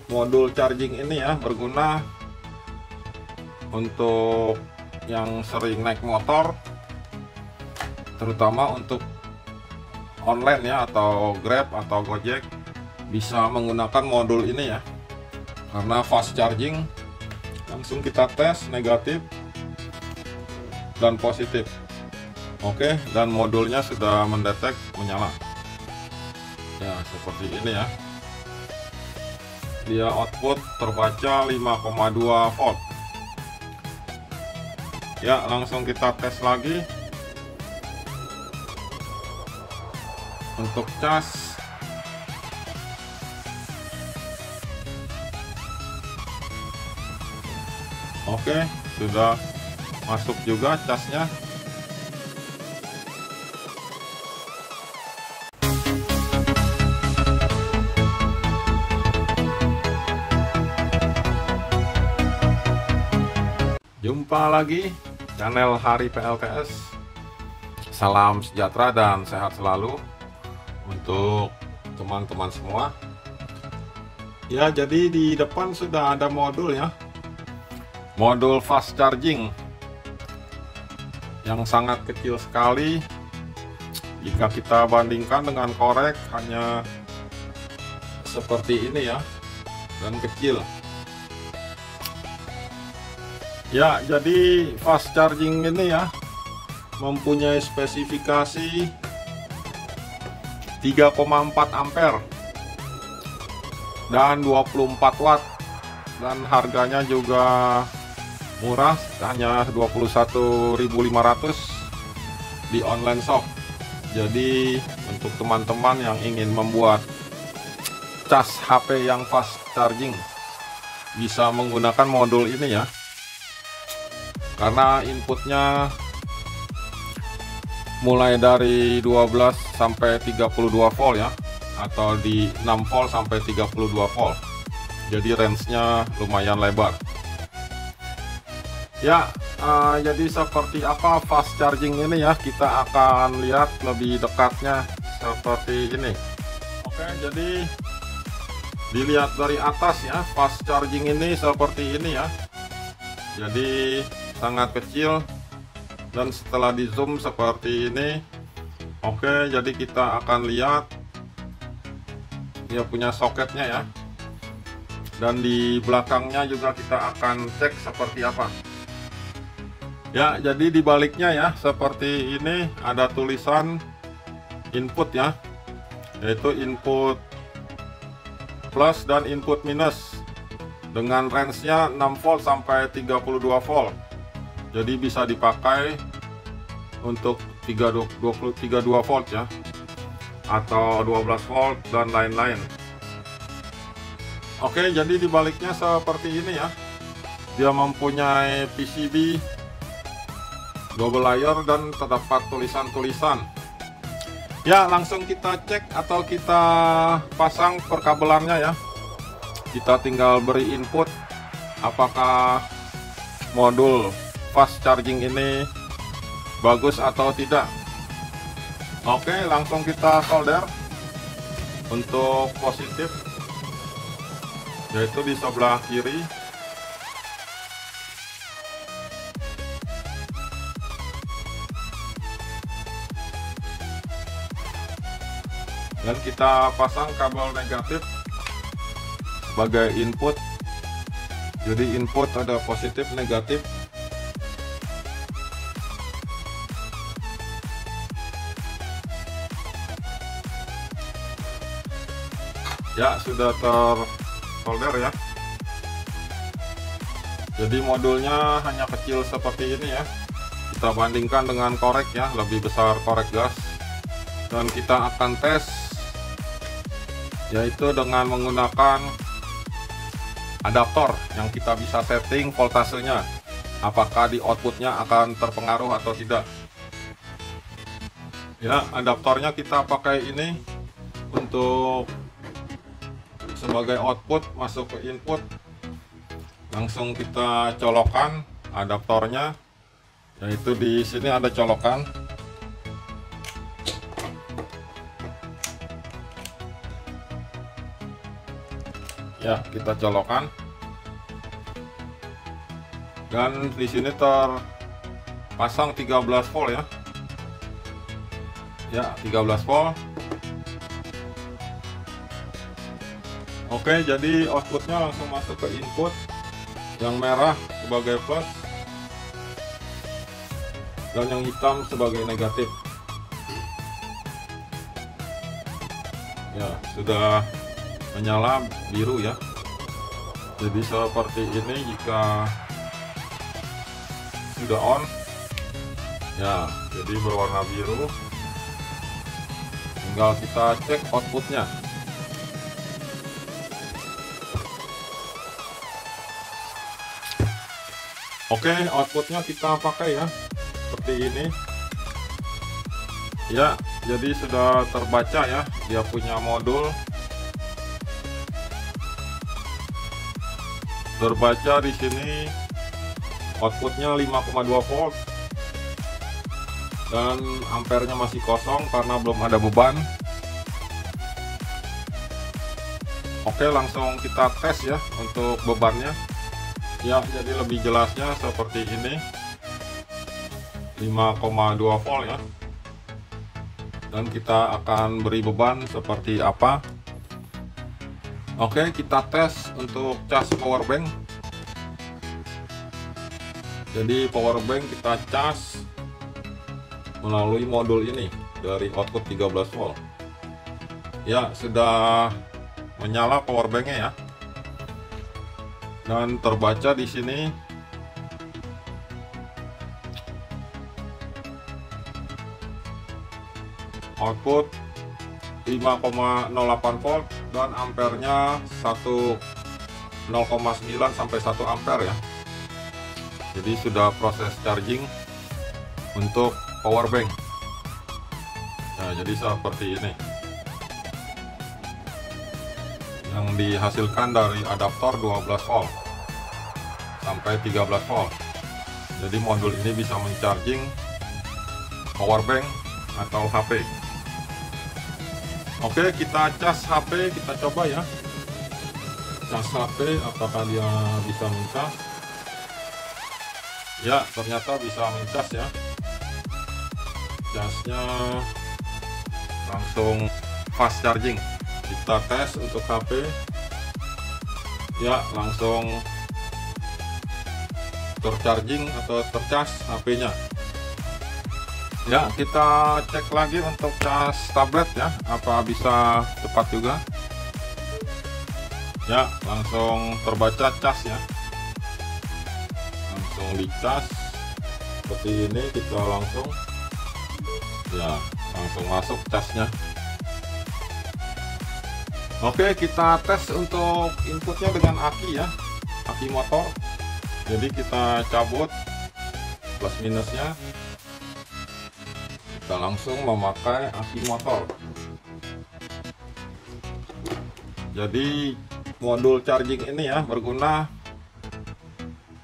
modul charging ini ya berguna untuk yang sering naik motor, terutama untuk online ya, atau Grab atau Gojek, bisa menggunakan modul ini ya, karena fast charging. Langsung kita tes negatif dan positif. Oke, dan modulnya sudah mendetek menyala ya, seperti ini ya. Dia output terbaca 5,2 volt ya. Langsung kita tes lagi untuk cas. Oke, sudah masuk juga casnya. Jumpa lagi channel Hari PLTS. Salam sejahtera dan sehat selalu untuk teman-teman semua ya. Jadi di depan sudah ada modul ya, modul fast charging yang sangat kecil sekali jika kita bandingkan dengan korek, hanya seperti ini ya, dan kecil ya. Jadi fast charging ini ya mempunyai spesifikasi 3,4 ampere dan 24 watt, dan harganya juga murah, hanya 21.500 di online shop. Jadi untuk teman-teman yang ingin membuat cas HP yang fast charging, bisa menggunakan modul ini ya, karena inputnya mulai dari 12 sampai 32 volt ya, atau di 6 volt sampai 32 volt. Jadi range-nya lumayan lebar ya. Jadi seperti apa fast charging ini ya, kita akan lihat lebih dekatnya seperti ini. Oke, jadi dilihat dari atas ya, fast charging ini seperti ini ya. Jadi sangat kecil, dan setelah di zoom seperti ini. Oke, jadi kita akan lihat dia punya soketnya ya, dan di belakangnya juga kita akan cek seperti apa ya. Jadi di baliknya ya seperti ini, ada tulisan input ya, yaitu input plus dan input minus, dengan range-nya 6 volt sampai 32 volt. Jadi bisa dipakai untuk 32 volt ya, atau 12 volt dan lain-lain. Oke, jadi dibaliknya seperti ini ya. Dia mempunyai PCB double layer dan terdapat tulisan-tulisan ya. Langsung kita cek atau kita pasang perkabelannya ya. Kita tinggal beri input apakah modul fast charging ini bagus atau tidak. Oke, langsung kita solder. Untuk positif yaitu di sebelah kiri, dan kita pasang kabel negatif sebagai input. Jadi input ada positif negatif. Ya, sudah tersolder ya. Jadi modulnya hanya kecil seperti ini ya. Kita bandingkan dengan korek ya, lebih besar korek gas. Dan kita akan tes, yaitu dengan menggunakan adaptor yang kita bisa setting voltasenya, apakah di outputnya akan terpengaruh atau tidak ya. Adaptornya kita pakai ini untuk sebagai output masuk ke input. Langsung kita colokkan adaptornya, yaitu di sini ada colokan. Ya, kita colokan. Dan di sini terpasang 13 volt ya. Ya, 13 volt. Oke, jadi outputnya langsung masuk ke input. Yang merah sebagai plus dan yang hitam sebagai negatif. Ya, sudah menyala biru ya. Jadi seperti ini jika sudah on ya, jadi berwarna biru. Tinggal kita cek outputnya. Oke, outputnya kita pakai ya seperti ini ya. Jadi sudah terbaca ya, dia punya modul terbaca di sini. Outputnya 5,2 volt dan ampernya masih kosong karena belum ada beban. Oke, langsung kita tes ya untuk bebannya ya. Jadi lebih jelasnya seperti ini, 5,2 volt ya. Dan kita akan beri beban seperti apa. Oke, kita tes untuk cas power bank. Jadi power bank kita cas melalui modul ini dari output 13 volt. Ya, sudah menyala power banknya ya. Dan terbaca di sini output 5,08 volt dan ampernya 0,9 sampai 1 ampere ya. Jadi sudah proses charging untuk power bank. Nah, jadi seperti ini yang dihasilkan dari adaptor 12 volt sampai 13 volt. Jadi modul ini bisa mencharging power bank atau HP. Oke, kita cas HP, kita coba ya. Cas HP apakah dia bisa mencas? Ya, ternyata bisa mencas ya. Casnya langsung fast charging. Kita tes untuk HP. Ya, langsung tercharging atau tercas HP-nya. Ya, kita cek lagi untuk cas tablet ya, apa bisa cepat juga. Ya, langsung terbaca cas ya. Langsung dicas seperti ini, kita langsung ya, langsung masuk casnya. Oke, kita tes untuk inputnya dengan aki ya, aki motor. Jadi kita cabut plus minusnya, kita langsung memakai aki motor. Jadi modul charging ini ya berguna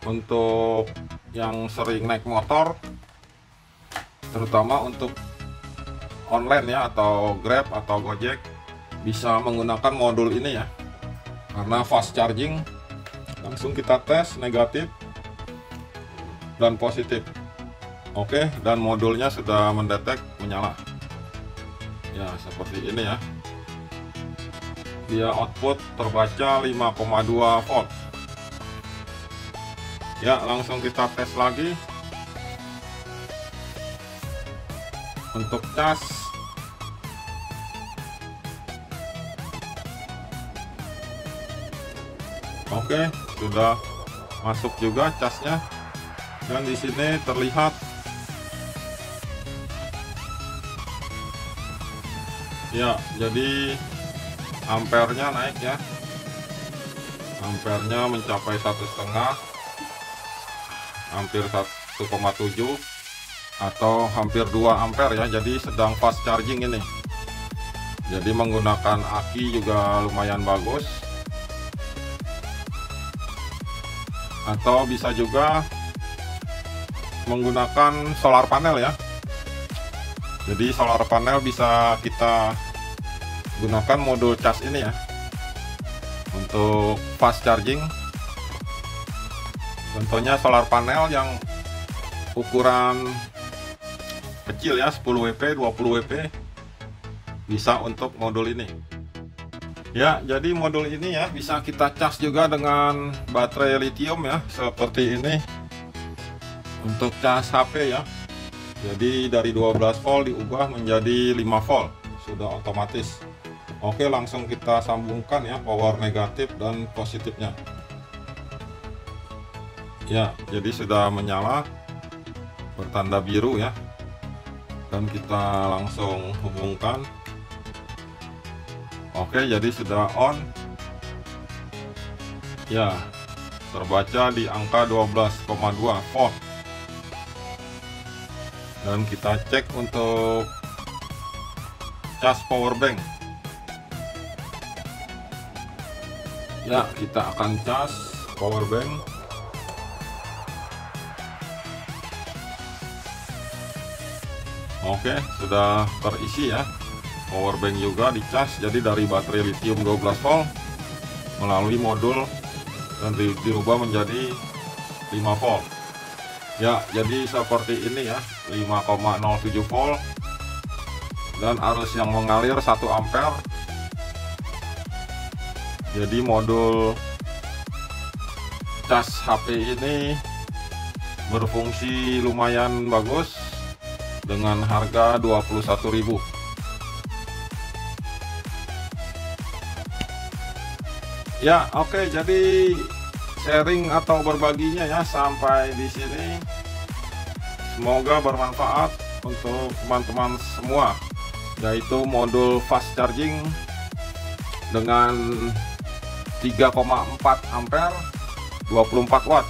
untuk yang sering naik motor, terutama untuk online ya, atau Grab atau Gojek, bisa menggunakan modul ini ya, karena fast charging. Langsung kita tes negatif dan positif. Oke, dan modulnya sudah mendetek menyala ya, seperti ini ya. Dia output terbaca 5,2 volt ya. Langsung kita tes lagi untuk cas. Oke, sudah masuk juga casnya, dan di sini terlihat ya. Jadi ampernya naik ya, ampernya mencapai 1,5, hampir 1,7 atau hampir 2 ampere ya. Jadi sedang fast charging ini. Jadi menggunakan aki juga lumayan bagus, atau bisa juga menggunakan solar panel ya. Jadi solar panel bisa kita gunakan modul cas ini ya, untuk fast charging. Contohnya solar panel yang ukuran kecil ya, 10 WP, 20 WP, bisa untuk modul ini. Ya, jadi modul ini ya bisa kita cas juga dengan baterai lithium ya, seperti ini. Untuk cas HP ya. Jadi dari 12 volt diubah menjadi 5 volt, sudah otomatis. Oke, langsung kita sambungkan ya power negatif dan positifnya. Ya, jadi sudah menyala bertanda biru ya. Dan kita langsung hubungkan. Oke, jadi sudah on. Ya, terbaca di angka 12,2 volt. Dan kita cek untuk cas power bank. Ya, kita akan cas power bank. Oke, sudah terisi ya. Power bank juga dicas, jadi dari baterai lithium 12 volt melalui modul dan dirubah menjadi 5 volt. Ya, jadi seperti ini ya, 5,07 volt dan arus yang mengalir 1 ampere. Jadi modul cas HP ini berfungsi lumayan bagus dengan harga 21.000. Ya, oke, jadi sharing atau berbaginya ya sampai di sini. Semoga bermanfaat untuk teman-teman semua, yaitu modul fast charging dengan 3,4 ampere 24 watt.